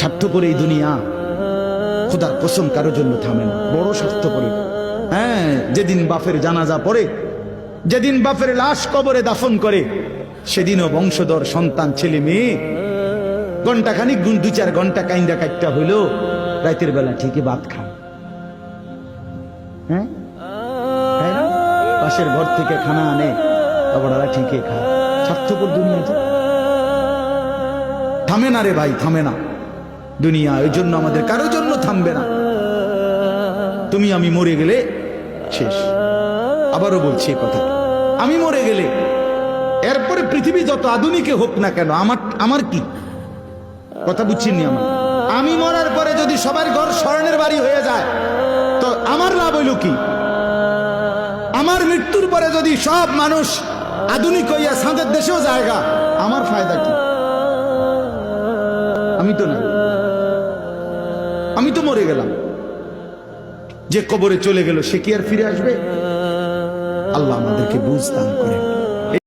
স্বার্থপর এই দুনিয়া খোদার কসম কারো জন্য থামে না, বড় স্বার্থপর। হ্যাঁ, যেদিন বাপের জানাজা পড়ে, যেদিন বাপের লাশ কবরে দাফন করে, সেদিনও বংশধর সন্তান ছেলে মেয়ে ঘন্টাখানিক 2-4 ঘন্টা কাইন্দা কাটটা হইল, রাতের বেলা ঠিকই ভাত খায়। হ্যাঁ, পাশের ঘর থেকে খানা আনে, ওরা ঠিকই খায়। স্বার্থপর দুনিয়াতে থামে না রে ভাই, থামে না দুনিয়া। ওই জন্য আমাদের কারোর জন্য থামবে না। তুমি আমি মরে গেলে শেষ। আবারও বলছি কথা, আমি মরে গেলে এরপরে পৃথিবী যত আধুনিক হোক না কেন, আমার কি কথা বুঝছিনি? আমি মরার পরে যদি সবার ঘর স্বর্ণের বাড়ি হয়ে যায় তো আমার লাভ হইল কি? আমার মৃত্যুর পরে যদি সব মানুষ আধুনিক হইয়া সাঁদের দেশেও জায়গা, আমার ফায়দা কি? আমি তো না, আমি তো মরে গেলাম। যে কবরে চলে গেল সে কি আর ফিরে আসবে? আল্লাহ আমাদেরকে বুঝ দান করেন।